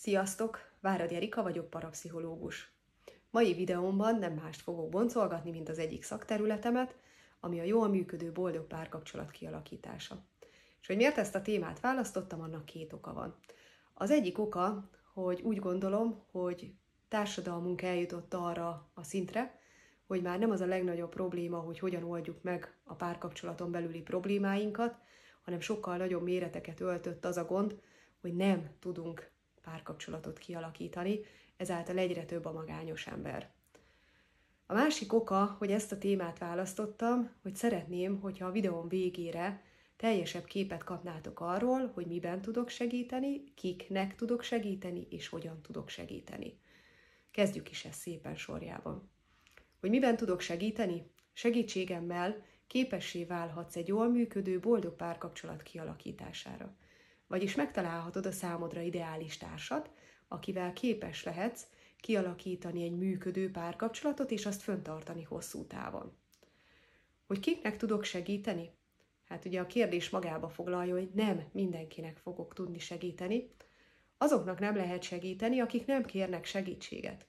Sziasztok! Váradi Erika vagyok, parapszichológus. Mai videómban nem mást fogok boncolgatni, mint az egyik szakterületemet, ami a jól működő boldog párkapcsolat kialakítása. És hogy miért ezt a témát választottam, annak két oka van. Az egyik oka, hogy úgy gondolom, hogy társadalmunk eljutott arra a szintre, hogy már nem az a legnagyobb probléma, hogy hogyan oldjuk meg a párkapcsolaton belüli problémáinkat, hanem sokkal nagyobb méreteket öltött az a gond, hogy nem tudunk párkapcsolatot kialakítani, ezáltal egyre több a magányos ember. A másik oka, hogy ezt a témát választottam, hogy szeretném, hogyha a videóm végére teljesebb képet kapnátok arról, hogy miben tudok segíteni, kiknek tudok segíteni, és hogyan tudok segíteni. Kezdjük is ezt szépen sorjában. Hogy miben tudok segíteni? Segítségemmel képessé válhatsz egy jól működő, boldog párkapcsolat kialakítására. Vagyis megtalálhatod a számodra ideális társat, akivel képes lehetsz kialakítani egy működő párkapcsolatot, és azt fenntartani hosszú távon. Hogy kiknek tudok segíteni? Hát ugye a kérdés magába foglalja, hogy nem mindenkinek fogok tudni segíteni. Azoknak nem lehet segíteni, akik nem kérnek segítséget.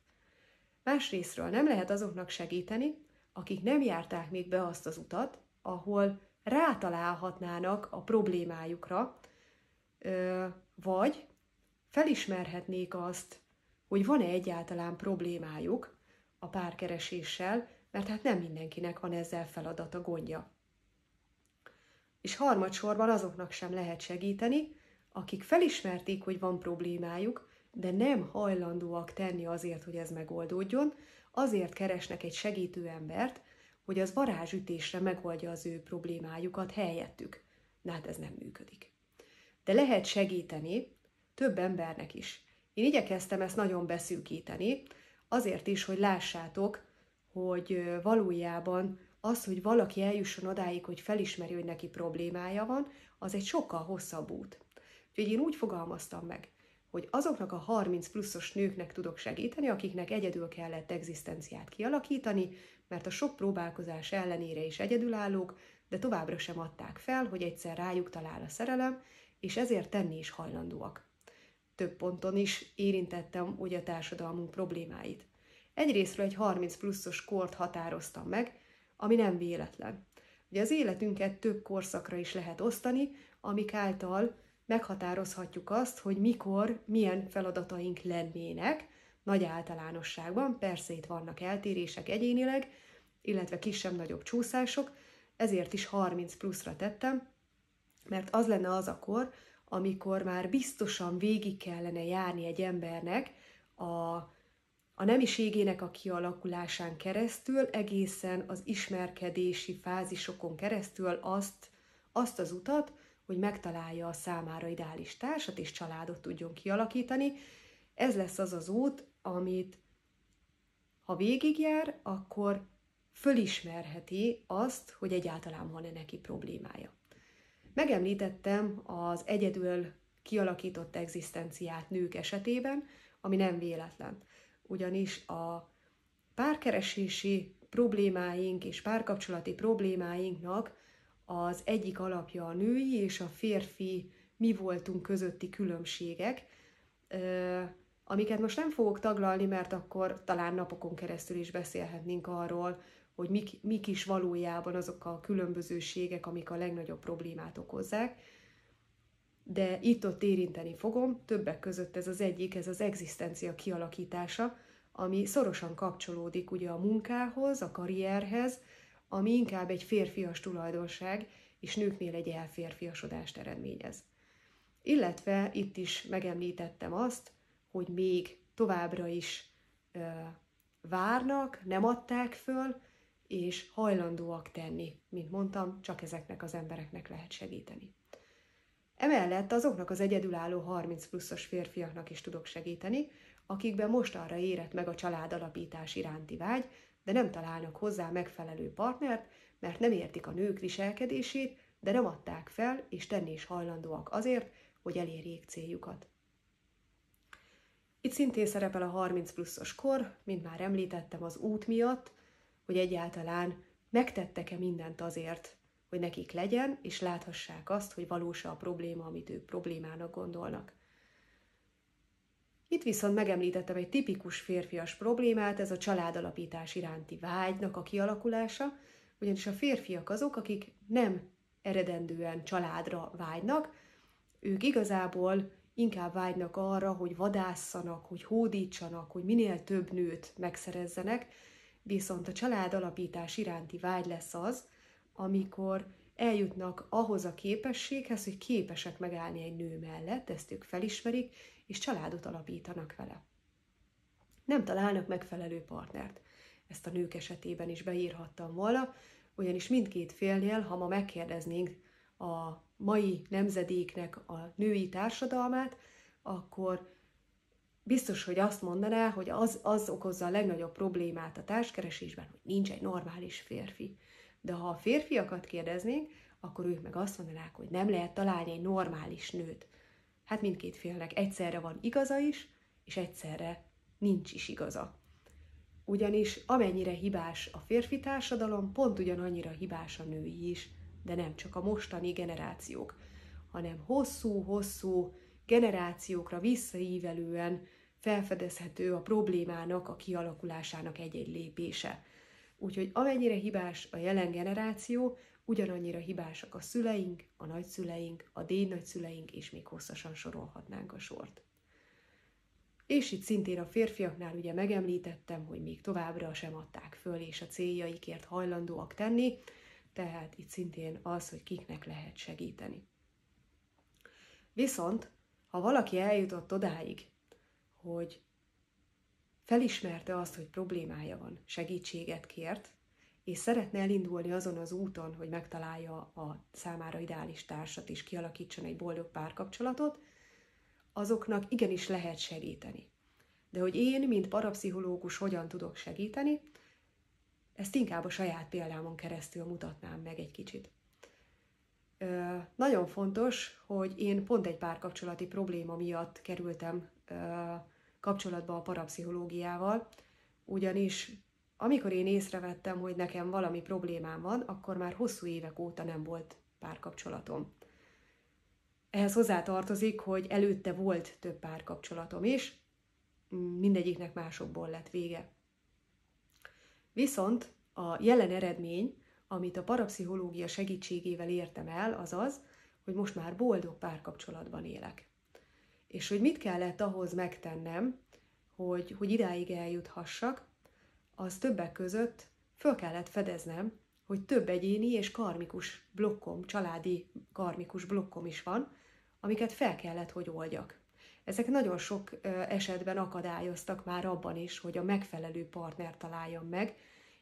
Másrésztről nem lehet azoknak segíteni, akik nem járták még be azt az utat, ahol rátalálhatnának a problémájukra, vagy felismerhetnék azt, hogy van-e egyáltalán problémájuk a párkereséssel, mert hát nem mindenkinek van ezzel feladata, gondja. És harmadsorban azoknak sem lehet segíteni, akik felismerték, hogy van problémájuk, de nem hajlandóak tenni azért, hogy ez megoldódjon, azért keresnek egy segítő embert, hogy az varázsütésre megoldja az ő problémájukat helyettük. De hát ez nem működik. De lehet segíteni több embernek is. Én igyekeztem ezt nagyon beszűkíteni, azért is, hogy lássátok, hogy valójában az, hogy valaki eljusson odáig, hogy felismeri, hogy neki problémája van, az egy sokkal hosszabb út. Úgyhogy én úgy fogalmaztam meg, hogy azoknak a 30 pluszos nőknek tudok segíteni, akiknek egyedül kellett egzisztenciát kialakítani, mert a sok próbálkozás ellenére is egyedülállók, de továbbra sem adták fel, hogy egyszer rájuk talál a szerelem, és ezért tenni is hajlandóak. Több ponton is érintettem ugye a társadalmunk problémáit. Egyrészről egy 30 pluszos kort határoztam meg, ami nem véletlen. Ugye az életünket több korszakra is lehet osztani, amik által meghatározhatjuk azt, hogy mikor, milyen feladataink lennének, nagy általánosságban, persze itt vannak eltérések egyénileg, illetve kisebb-nagyobb csúszások, ezért is 30 pluszra tettem, mert az lenne az a kor, amikor már biztosan végig kellene járni egy embernek a nemiségének a kialakulásán keresztül, egészen az ismerkedési fázisokon keresztül azt az utat, hogy megtalálja a számára ideális társat és családot tudjon kialakítani. Ez lesz az az út, amit ha végigjár, akkor fölismerheti azt, hogy egyáltalán van-e neki problémája. Megemlítettem az egyedül kialakított egzisztenciát nők esetében, ami nem véletlen. Ugyanis a párkeresési problémáink és párkapcsolati problémáinknak az egyik alapja a női és a férfi mi voltunk közötti különbségek, amiket most nem fogok taglalni, mert akkor talán napokon keresztül is beszélhetnénk arról, hogy mik is valójában azok a különbözőségek, amik a legnagyobb problémát okozzák. De itt-ott érinteni fogom, többek között ez az egyik, ez az egzisztencia kialakítása, ami szorosan kapcsolódik ugye a munkához, a karrierhez, ami inkább egy férfias tulajdonság, és nőknél egy elférfiasodást eredményez. Illetve itt is megemlítettem azt, hogy még továbbra is várnak, nem adták föl, és hajlandóak tenni. Mint mondtam, csak ezeknek az embereknek lehet segíteni. Emellett azoknak az egyedülálló 30 pluszos férfiaknak is tudok segíteni, akikben most arra érett meg a családalapítás iránti vágy, de nem találnak hozzá megfelelő partnert, mert nem értik a nők viselkedését, de nem adták fel, és tenni is hajlandóak azért, hogy elérjék céljukat. Itt szintén szerepel a 30 pluszos kor, mint már említettem, az út miatt, hogy egyáltalán megtettek-e mindent azért, hogy nekik legyen, és láthassák azt, hogy valós a probléma, amit ők problémának gondolnak. Itt viszont megemlítettem egy tipikus férfias problémát, ez a családalapítás iránti vágynak a kialakulása, ugyanis a férfiak azok, akik nem eredendően családra vágynak, ők igazából inkább vágynak arra, hogy vadászanak, hogy hódítsanak, hogy minél több nőt megszerezzenek, viszont a családalapítás iránti vágy lesz az, amikor eljutnak ahhoz a képességhez, hogy képesek megállni egy nő mellett, ezt ők felismerik, és családot alapítanak vele. Nem találnak megfelelő partnert. Ezt a nők esetében is beírhattam volna, ugyanis mindkét félnél, ha ma megkérdeznénk a mai nemzedéknek a női társadalmát, akkor biztos, hogy azt mondaná, hogy az okozza a legnagyobb problémát a társkeresésben, hogy nincs egy normális férfi. De ha a férfiakat kérdeznénk, akkor ők meg azt mondanák, hogy nem lehet találni egy normális nőt. Hát mindkét félnek egyszerre van igaza is, és egyszerre nincs is igaza. Ugyanis amennyire hibás a férfi társadalom, pont ugyanannyira hibás a női is, de nem csak a mostani generációk, hanem hosszú-hosszú generációkra visszaívelően felfedezhető a problémának, a kialakulásának egy-egy lépése. Úgyhogy amennyire hibás a jelen generáció, ugyanannyira hibásak a szüleink, a nagyszüleink, a dédnagyszüleink, és még hosszasan sorolhatnánk a sort. És itt szintén a férfiaknál ugye megemlítettem, hogy még továbbra sem adták föl, és a céljaikért hajlandóak tenni, tehát itt szintén az, hogy kiknek lehet segíteni. Viszont, ha valaki eljutott odáig, hogy felismerte azt, hogy problémája van, segítséget kért, és szeretne elindulni azon az úton, hogy megtalálja a számára ideális társat és kialakítson egy boldog párkapcsolatot, azoknak igenis lehet segíteni. De hogy én, mint parapszichológus hogyan tudok segíteni, ezt inkább a saját példámon keresztül mutatnám meg egy kicsit. Nagyon fontos, hogy én pont egy párkapcsolati probléma miatt kerültem kapcsolatba a parapszichológiával, ugyanis amikor én észrevettem, hogy nekem valami problémám van, akkor már hosszú évek óta nem volt párkapcsolatom. Ehhez hozzátartozik, hogy előtte volt több párkapcsolatom is, mindegyiknek másokból lett vége. Viszont a jelen eredmény, amit a parapszichológia segítségével értem el, az az, hogy most már boldog párkapcsolatban élek. És hogy mit kellett ahhoz megtennem, hogy idáig eljuthassak, az többek között föl kellett fedeznem, hogy több egyéni és karmikus blokkom, családi karmikus blokkom is van, amiket fel kellett, hogy oldjak. Ezek nagyon sok esetben akadályoztak már abban is, hogy a megfelelő partnert találjam meg,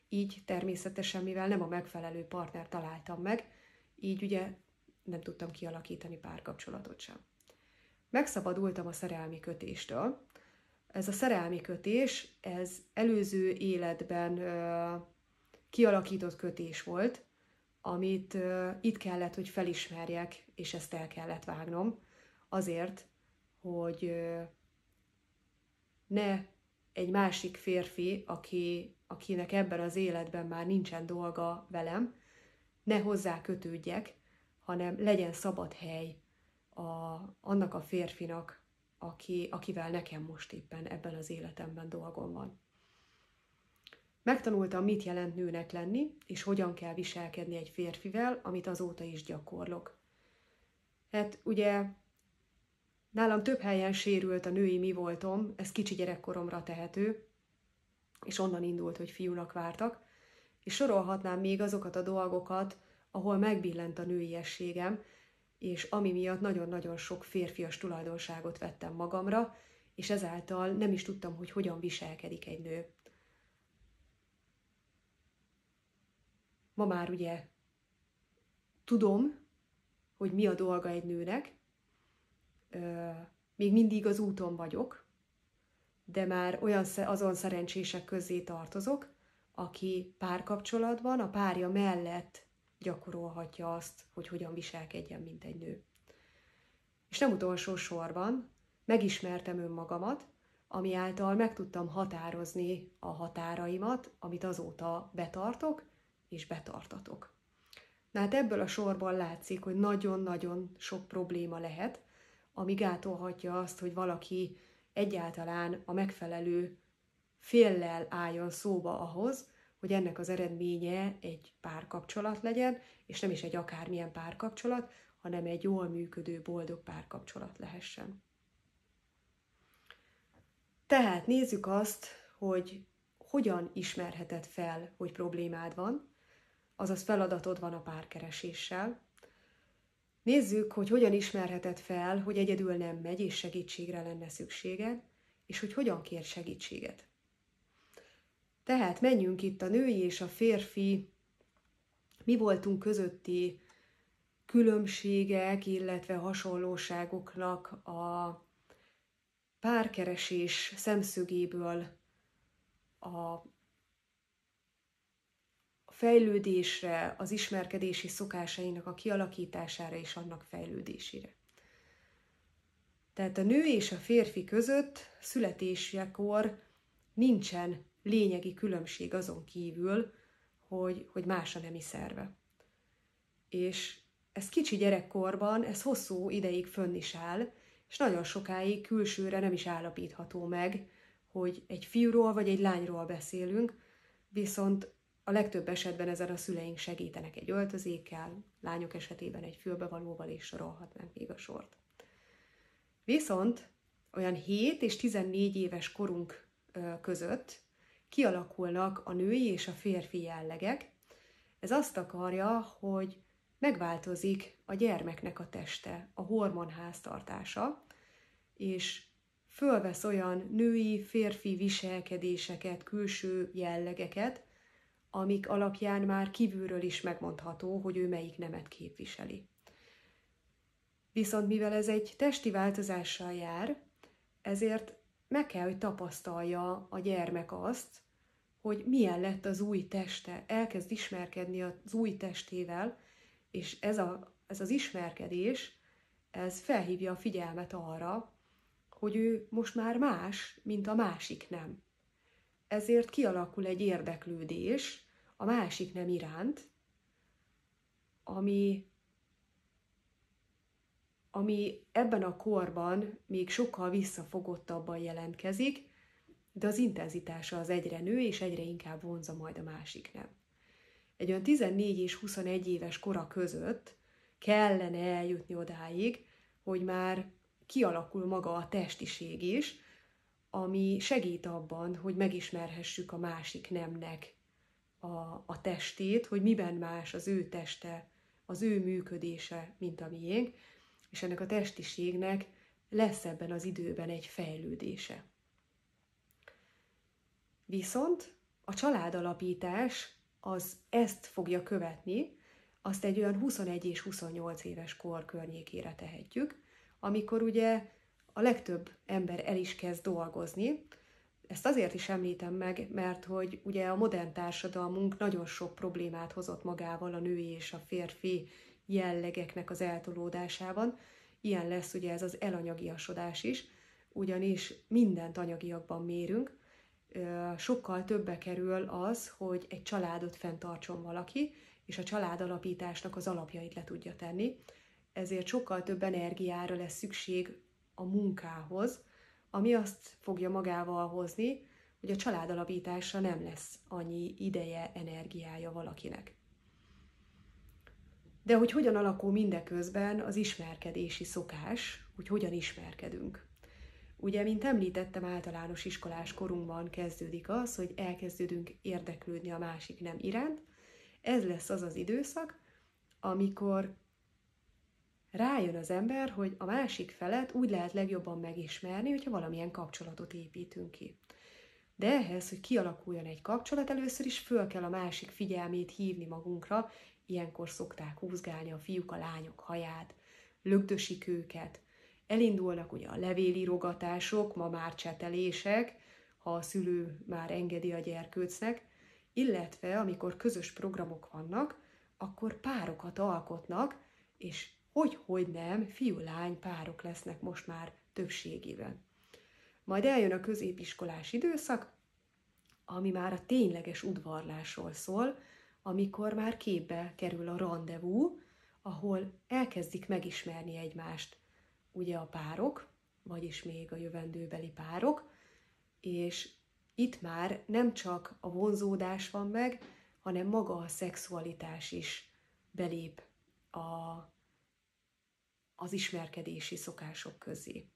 így természetesen, mivel nem a megfelelő partnert találtam meg, így ugye nem tudtam kialakítani párkapcsolatot sem. Megszabadultam a szerelmi kötéstől. Ez a szerelmi kötés, ez előző életben kialakított kötés volt, amit itt kellett, hogy felismerjek, és ezt el kellett vágnom, azért, hogy ne egy másik férfi, akinek ebben az életben már nincsen dolga velem, ne hozzá kötődjek, hanem legyen szabad hely annak a férfinak, akivel nekem most éppen ebben az életemben dolgom van. Megtanultam, mit jelent nőnek lenni, és hogyan kell viselkedni egy férfivel, amit azóta is gyakorlok. Hát ugye nálam több helyen sérült a női mi voltom, ez kicsi gyerekkoromra tehető, és onnan indult, hogy fiúnak vártak, és sorolhatnám még azokat a dolgokat, ahol megbillent a nőiességem, és ami miatt nagyon-nagyon sok férfias tulajdonságot vettem magamra, és ezáltal nem is tudtam, hogy hogyan viselkedik egy nő. Ma már ugye tudom, hogy mi a dolga egy nőnek, még mindig az úton vagyok, de már azon szerencsések közé tartozok, aki párkapcsolatban a párja mellett gyakorolhatja azt, hogy hogyan viselkedjen, mint egy nő. És nem utolsó sorban megismertem önmagamat, ami által meg tudtam határozni a határaimat, amit azóta betartok és betartatok. Na hát ebből a sorból látszik, hogy nagyon-nagyon sok probléma lehet, ami gátolhatja azt, hogy valaki egyáltalán a megfelelő féllel álljon szóba ahhoz, hogy ennek az eredménye egy párkapcsolat legyen, és nem is egy akármilyen párkapcsolat, hanem egy jól működő, boldog párkapcsolat lehessen. Tehát nézzük azt, hogy hogyan ismerheted fel, hogy problémád van, azaz feladatod van a párkereséssel. Nézzük, hogy hogyan ismerheted fel, hogy egyedül nem megy, és segítségre lenne szükséged, és hogy hogyan kér segítséget. Tehát menjünk itt a női és a férfi mi voltunk közötti különbségek, illetve hasonlóságoknak a párkeresés szemszögéből a fejlődésre, az ismerkedési szokásainak a kialakítására és annak fejlődésére. Tehát a nő és a férfi között születésekor nincsen lényegi különbség azon kívül, hogy más a nemi szerve. És ez kicsi gyerekkorban, ez hosszú ideig fönn is áll, és nagyon sokáig külsőre nem is állapítható meg, hogy egy fiúról vagy egy lányról beszélünk, viszont a legtöbb esetben ezen a szüleink segítenek egy öltözékkel, lányok esetében egy fülbevalóval, és sorolhatnánk még a sort. Viszont olyan 7 és 14 éves korunk között kialakulnak a női és a férfi jellegek. Ez azt akarja, hogy megváltozik a gyermeknek a teste, a hormonháztartása, és fölvesz olyan női-férfi viselkedéseket, külső jellegeket, amik alapján már kívülről is megmondható, hogy ő melyik nemet képviseli. Viszont mivel ez egy testi változással jár, ezért meg kell, hogy tapasztalja a gyermek azt, hogy milyen lett az új teste, elkezd ismerkedni az új testével, és ez az ismerkedés, ez felhívja a figyelmet arra, hogy ő most már más, mint a másik nem. Ezért kialakul egy érdeklődés a másik nem iránt, ami ebben a korban még sokkal visszafogottabban jelentkezik, de az intenzitása az egyre nő, és egyre inkább vonza majd a másik nem. Egy olyan 14 és 21 éves kora között kellene eljutni odáig, hogy már kialakul maga a testiség is, ami segít abban, hogy megismerhessük a másik nemnek a testét, hogy miben más az ő teste, az ő működése, mint a miénk, és ennek a testiségnek lesz ebben az időben egy fejlődése. Viszont a családalapítás az ezt fogja követni, azt egy olyan 21 és 28 éves kor környékére tehetjük, amikor ugye a legtöbb ember el is kezd dolgozni. Ezt azért is említem meg, mert hogy ugye a modern társadalmunk nagyon sok problémát hozott magával a női és a férfi jellegeknek az eltolódásában. Ilyen lesz ugye ez az elanyagiasodás is, ugyanis mindent anyagiakban mérünk. Sokkal többe kerül az, hogy egy családot fenntartson valaki, és a családalapításnak az alapjait le tudja tenni. Ezért sokkal több energiára lesz szükség a munkához, ami azt fogja magával hozni, hogy a családalapításra nem lesz annyi ideje, energiája valakinek. De hogy hogyan alakul mindeközben az ismerkedési szokás, hogy hogyan ismerkedünk. Ugye, mint említettem, általános iskolás korunkban kezdődik az, hogy elkezdődünk érdeklődni a másik nem iránt. Ez lesz az az időszak, amikor rájön az ember, hogy a másik felet úgy lehet legjobban megismerni, hogyha valamilyen kapcsolatot építünk ki. De ehhez, hogy kialakuljon egy kapcsolat, először is föl kell a másik figyelmét hívni magunkra, ilyenkor szokták húzgálni a fiúk a lányok haját, lögdösik őket, elindulnak ugye a levélírogatások, ma már csetelések, ha a szülő már engedi a gyerkőcnek, illetve amikor közös programok vannak, akkor párokat alkotnak, és hogy nem, fiú-lány párok lesznek most már többségében. Majd eljön a középiskolás időszak, ami már a tényleges udvarlásról szól, amikor már képbe kerül a randevú, ahol elkezdik megismerni egymást ugye a párok, vagyis még a jövendőbeli párok, és itt már nem csak a vonzódás van meg, hanem maga a szexualitás is belép az ismerkedési szokások közé.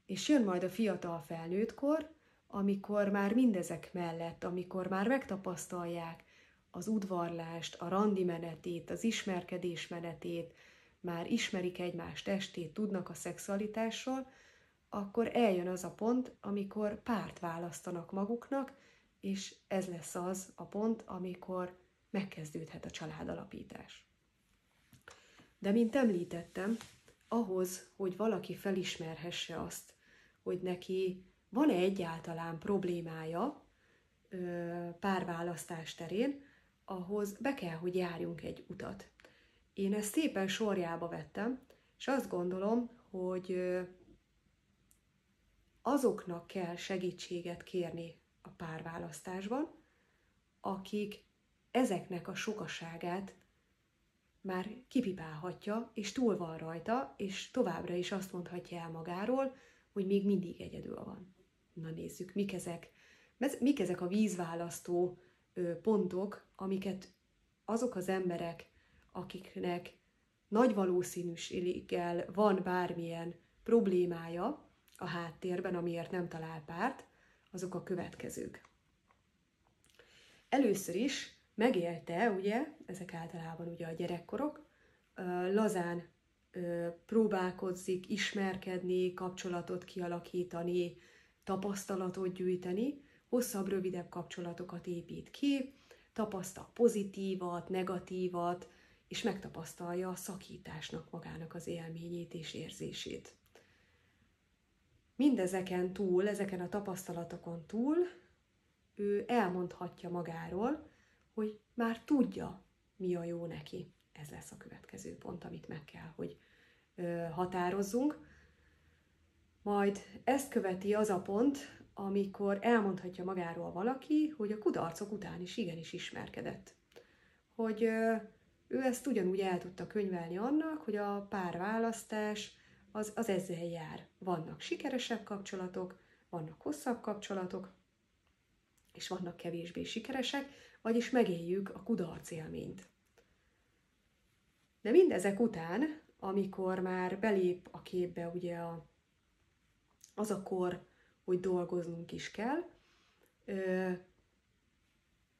És jön majd a fiatal felnőttkor, amikor már mindezek mellett, amikor már megtapasztalják az udvarlást, a randi menetét, az ismerkedés menetét, már ismerik egymás testét, tudnak a szexualitásról, akkor eljön az a pont, amikor párt választanak maguknak, és ez lesz az a pont, amikor megkezdődhet a családalapítás. De mint említettem, ahhoz, hogy valaki felismerhesse azt, hogy neki van-e egyáltalán problémája párválasztás terén, ahhoz be kell, hogy járjunk egy utat. Én ezt szépen sorjába vettem, és azt gondolom, hogy azoknak kell segítséget kérni a párválasztásban, akik ezeknek a sokaságát már kipipálhatja, és túl van rajta, és továbbra is azt mondhatja el magáról, hogy még mindig egyedül van. Na nézzük, mik ezek a vízválasztó pontok, amiket azok az emberek, akiknek nagy valószínűséggel van bármilyen problémája a háttérben, amiért nem talál párt, azok a következők. Először is megélte, ugye, ezek általában ugye a gyerekkorok, lazán próbálkozzik ismerkedni, kapcsolatot kialakítani, tapasztalatot gyűjteni, hosszabb, rövidebb kapcsolatokat épít ki, tapasztal pozitívat, negatívat, és megtapasztalja a szakításnak magának az élményét és érzését. Mindezeken túl, ezeken a tapasztalatokon túl, ő elmondhatja magáról, hogy már tudja, mi a jó neki. Ez lesz a következő pont, amit meg kell, hogy határozzunk. Majd ezt követi az a pont, amikor elmondhatja magáról valaki, hogy a kudarcok után is igenis ismerkedett. Hogy ő ezt ugyanúgy el tudta könyvelni annak, hogy a párválasztás az ezzel jár. Vannak sikeresebb kapcsolatok, vannak hosszabb kapcsolatok, és vannak kevésbé sikeresek, vagyis megéljük a kudarc élményt. De mindezek után, amikor már belép a képbe ugye az a kor, hogy dolgoznunk is kell,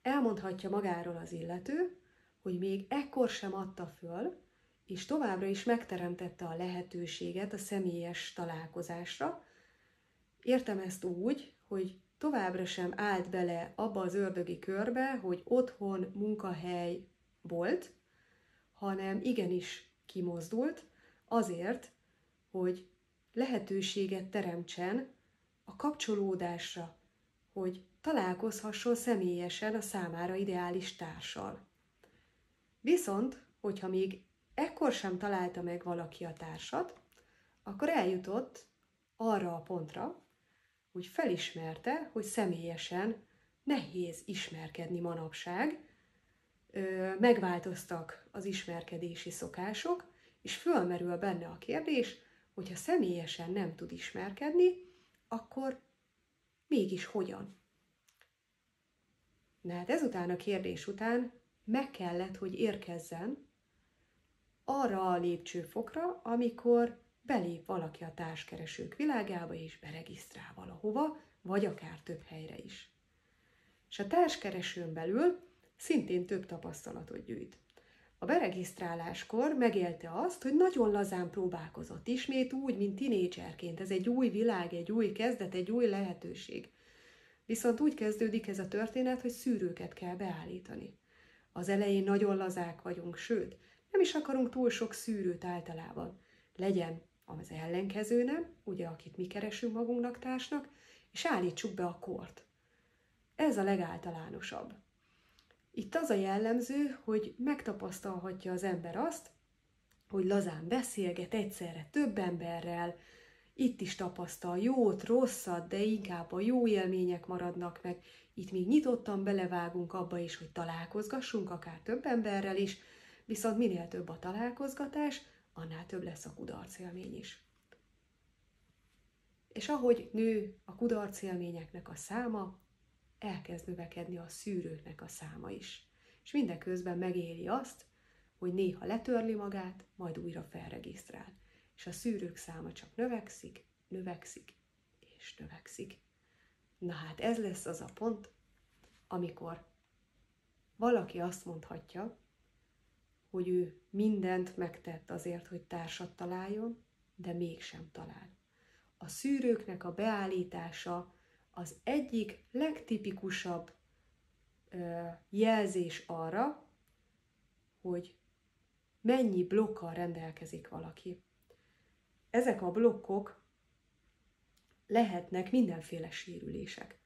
elmondhatja magáról az illető, hogy még ekkor sem adta föl, és továbbra is megteremtette a lehetőséget a személyes találkozásra. Értem ezt úgy, hogy továbbra sem állt bele abba az ördögi körbe, hogy otthon, munkahely volt, hanem igenis kimozdult azért, hogy lehetőséget teremtsen a kapcsolódásra, hogy találkozhasson személyesen a számára ideális társal. Viszont, hogyha még ekkor sem találta meg valaki a társat, akkor eljutott arra a pontra, hogy felismerte, hogy személyesen nehéz ismerkedni manapság, megváltoztak az ismerkedési szokások, és fölmerül benne a kérdés, hogyha személyesen nem tud ismerkedni, akkor mégis hogyan? Na hát ezután a kérdés után meg kellett, hogy érkezzen arra a lépcsőfokra, amikor belép valaki a társkeresők világába, és beregisztrál valahova, vagy akár több helyre is. És a társkeresőn belül szintén több tapasztalatot gyűjt. A beregisztráláskor megélte azt, hogy nagyon lazán próbálkozott, ismét úgy, mint tinédzserként. Ez egy új világ, egy új kezdet, egy új lehetőség. Viszont úgy kezdődik ez a történet, hogy szűrőket kell beállítani. Az elején nagyon lazák vagyunk, sőt, nem is akarunk túl sok szűrőt általában. Legyen az ellenkező nem, ugye, akit mi keresünk magunknak társnak, és állítsuk be a kort. Ez a legáltalánosabb. Itt az a jellemző, hogy megtapasztalhatja az ember azt, hogy lazán beszélget egyszerre több emberrel, itt is tapasztal jót, rosszat, de inkább a jó élmények maradnak meg. Itt még nyitottan belevágunk abba is, hogy találkozgassunk, akár több emberrel is, viszont minél több a találkozgatás, annál több lesz a kudarc élmény is. És ahogy nő a kudarcélményeknek a száma, elkezd növekedni a szűrőknek a száma is. És mindeközben megéli azt, hogy néha letörli magát, majd újra felregisztrál. És a szűrők száma csak növekszik, növekszik és növekszik. Na hát ez lesz az a pont, amikor valaki azt mondhatja, hogy ő mindent megtett azért, hogy társat találjon, de mégsem talál. A szűrőknek a beállítása az egyik legtipikusabb jelzés arra, hogy mennyi blokkal rendelkezik valaki. Ezek a blokkok lehetnek mindenféle sérülések.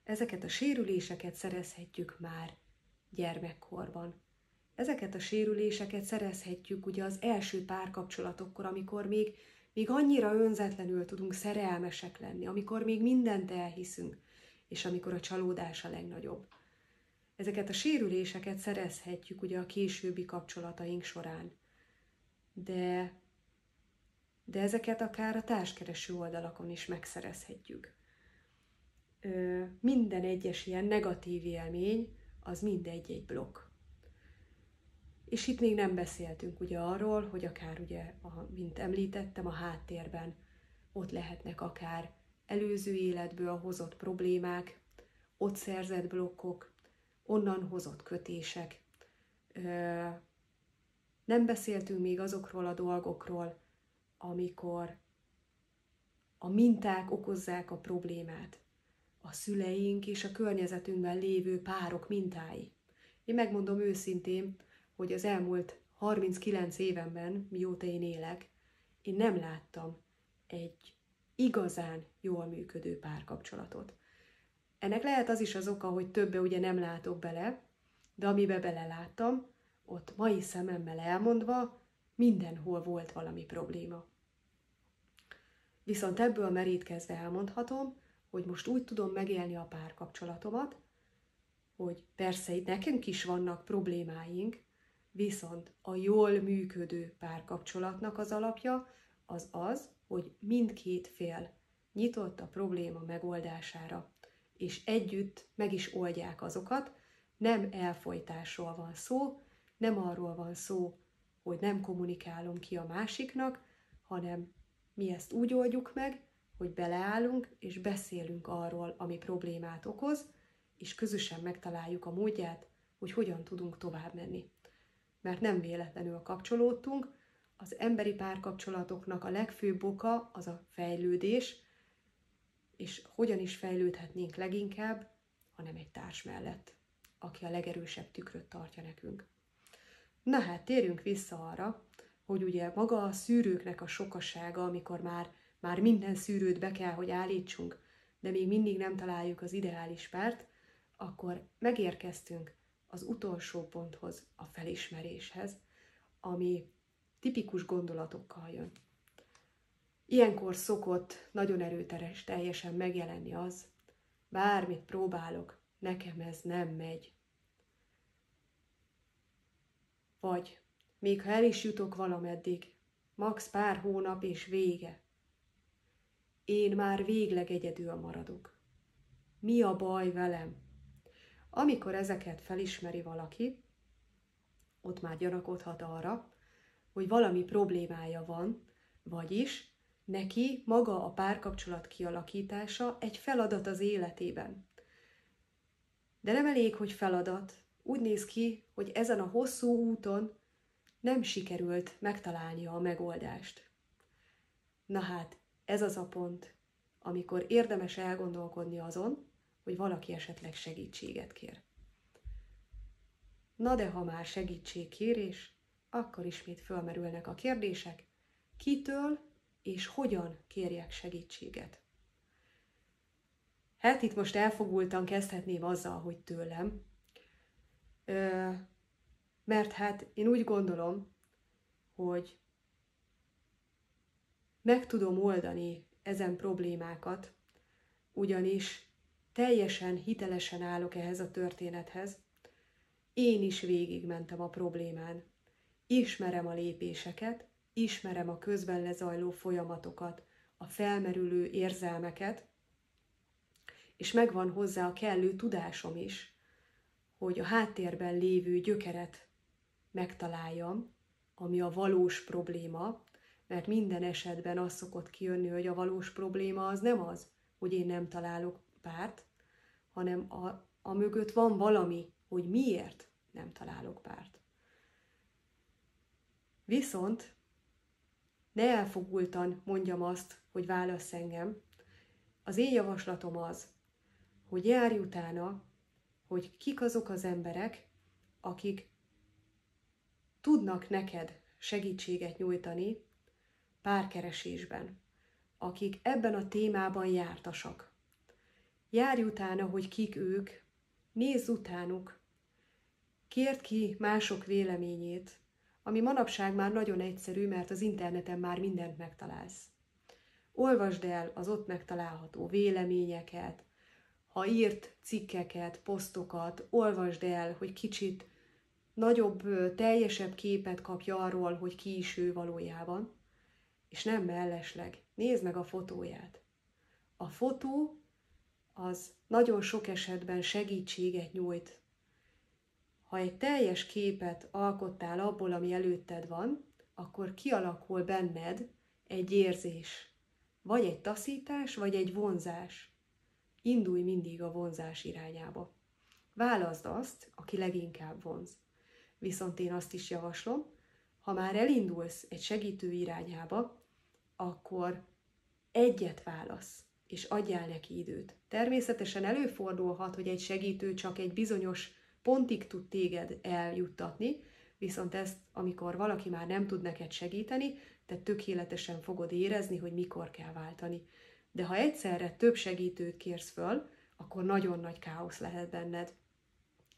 Ezeket a sérüléseket szerezhetjük már gyermekkorban. Ezeket a sérüléseket szerezhetjük ugye az első párkapcsolatokkor, amikor még annyira önzetlenül tudunk szerelmesek lenni, amikor még mindent elhiszünk, és amikor a csalódás a legnagyobb. Ezeket a sérüléseket szerezhetjük ugye a későbbi kapcsolataink során. De ezeket akár a társkereső oldalakon is megszerezhetjük. Minden egyes ilyen negatív élmény, az mindegy egy blokk. És itt még nem beszéltünk ugye arról, hogy akár ugye, mint említettem, a háttérben ott lehetnek akár előző életből hozott problémák, ott szerzett blokkok, onnan hozott kötések. Nem beszéltünk még azokról a dolgokról, amikor a minták okozzák a problémát. A szüleink és a környezetünkben lévő párok mintái. Én megmondom őszintén, hogy az elmúlt 39 évenben, mióta én élek, én nem láttam egy igazán jól működő párkapcsolatot. Ennek lehet az is az oka, hogy többe ugye nem látok bele, de amibe beleláttam, ott mai szememmel elmondva mindenhol volt valami probléma. Viszont ebből merítkezve elmondhatom, hogy most úgy tudom megélni a párkapcsolatomat, hogy persze itt nekünk is vannak problémáink, viszont a jól működő párkapcsolatnak az alapja az, hogy mindkét fél nyitott a probléma megoldására, és együtt meg is oldják azokat. Nem elfojtásról van szó, nem arról van szó, hogy nem kommunikálom ki a másiknak, hanem mi ezt úgy oldjuk meg, hogy beleállunk és beszélünk arról, ami problémát okoz, és közösen megtaláljuk a módját, hogy hogyan tudunk tovább menni. Mert nem véletlenül kapcsolódtunk, az emberi párkapcsolatoknak a legfőbb oka az a fejlődés, és hogyan is fejlődhetnénk leginkább, hanem egy társ mellett, aki a legerősebb tükröt tartja nekünk. Na hát, térjünk vissza arra, hogy ugye maga a szűrőknek a sokasága, amikor már minden szűrőt be kell, hogy állítsunk, de még mindig nem találjuk az ideális párt, akkor megérkeztünk az utolsó ponthoz, a felismeréshez, ami tipikus gondolatokkal jön. Ilyenkor szokott nagyon erőteres teljesen megjelenni az, bármit próbálok, nekem ez nem megy. Vagy még ha el is jutok valameddig, max pár hónap és vége. Én már végleg egyedül maradok. Mi a baj velem? Amikor ezeket felismeri valaki, ott már gyanakodhat arra, hogy valami problémája van, vagyis neki maga a párkapcsolat kialakítása egy feladat az életében. De nem elég, hogy feladat. Úgy néz ki, hogy ezen a hosszú úton nem sikerült megtalálnia a megoldást. Na hát, ez az a pont, amikor érdemes elgondolkodni azon, hogy valaki esetleg segítséget kér. Na de ha már segítségkérés, akkor ismét fölmerülnek a kérdések, kitől és hogyan kérjek segítséget. Hát itt most elfogultan kezdhetném azzal, hogy tőlem, mert hát én úgy gondolom, hogy meg tudom oldani ezen problémákat, ugyanis teljesen hitelesen állok ehhez a történethez. Én is végigmentem a problémán. Ismerem a lépéseket, ismerem a közben lezajló folyamatokat, a felmerülő érzelmeket, és megvan hozzá a kellő tudásom is, hogy a háttérben lévő gyökeret megtaláljam, ami a valós probléma, mert minden esetben az szokott kijönni, hogy a valós probléma az nem az, hogy én nem találok párt, hanem a mögött van valami, hogy miért nem találok párt. Viszont ne elfogultan mondjam azt, hogy válassz engem. Az én javaslatom az, hogy járj utána, hogy kik azok az emberek, akik tudnak neked segítséget nyújtani párkeresésben, akik ebben a témában jártasak. Járj utána, hogy kik ők, nézz utánuk, kérd ki mások véleményét, ami manapság már nagyon egyszerű, mert az interneten már mindent megtalálsz. Olvasd el az ott megtalálható véleményeket, ha írt cikkeket, posztokat, olvasd el, hogy kicsit nagyobb, teljesebb képet kapja arról, hogy ki is ő valójában, és nem mellesleg. Nézd meg a fotóját. A fotó az nagyon sok esetben segítséget nyújt. Ha egy teljes képet alkottál abból, ami előtted van, akkor kialakul benned egy érzés. Vagy egy taszítás, vagy egy vonzás. Indulj mindig a vonzás irányába. Válaszd azt, aki leginkább vonz. Viszont én azt is javaslom, ha már elindulsz egy segítő irányába, akkor egyet válasz, és adjál neki időt. Természetesen előfordulhat, hogy egy segítő csak egy bizonyos pontig tud téged eljuttatni, viszont ezt, amikor valaki már nem tud neked segíteni, te tökéletesen fogod érezni, hogy mikor kell váltani. De ha egyszerre több segítőt kérsz föl, akkor nagyon nagy káosz lehet benned,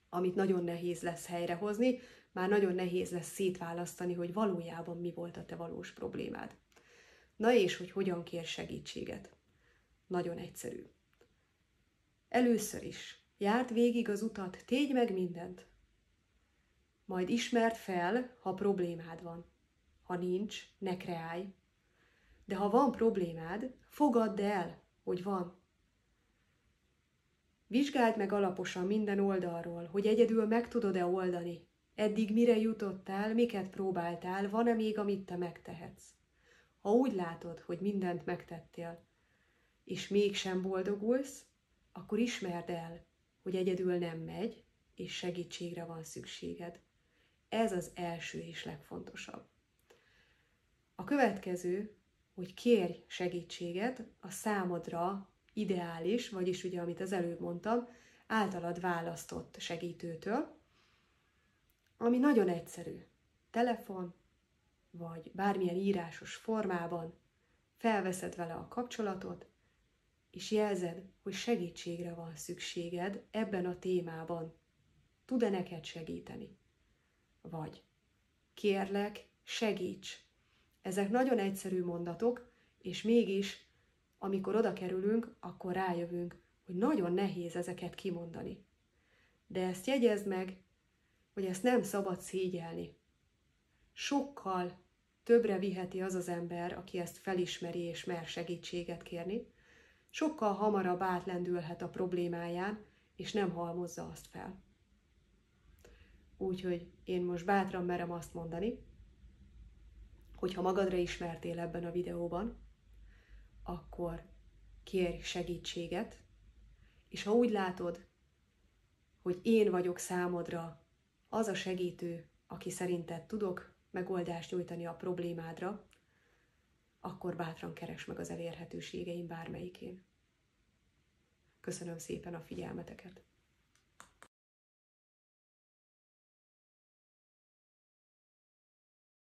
amit nagyon nehéz lesz helyrehozni, már nagyon nehéz lesz szétválasztani, hogy valójában mi volt a te valós problémád. Na és hogy hogyan kér segítséget? Nagyon egyszerű. Először is járd végig az utat, tégy meg mindent. Majd ismerd fel, ha problémád van. Ha nincs, ne kreálj. De ha van problémád, fogadd el, hogy van. Vizsgáld meg alaposan minden oldalról, hogy egyedül meg tudod-e oldani. Eddig mire jutottál, miket próbáltál, van-e még, amit te megtehetsz. Ha úgy látod, hogy mindent megtettél, és mégsem boldogulsz, akkor ismerd el, hogy egyedül nem megy, és segítségre van szükséged. Ez az első és legfontosabb. A következő, hogy kérj segítséget a számodra ideális, vagyis ugye, amit az előbb mondtam, általad választott segítőtől, ami nagyon egyszerű. Telefon, vagy bármilyen írásos formában felveszed vele a kapcsolatot, és jelzed, hogy segítségre van szükséged ebben a témában. Tud-e neked segíteni? Vagy kérlek, segíts! Ezek nagyon egyszerű mondatok, és mégis, amikor oda kerülünk, akkor rájövünk, hogy nagyon nehéz ezeket kimondani. De ezt jegyezd meg, hogy ezt nem szabad szégyelni. Sokkal többre viheti az az ember, aki ezt felismeri és mer segítséget kérni, sokkal hamarabb átlendülhet a problémáján, és nem halmozza azt fel. Úgyhogy én most bátran merem azt mondani, hogy ha magadra ismertél ebben a videóban, akkor kérj segítséget, és ha úgy látod, hogy én vagyok számodra az a segítő, aki szerinted tudok megoldást nyújtani a problémádra, akkor bátran keresd meg az elérhetőségeim bármelyikén. Köszönöm szépen a figyelmeteket!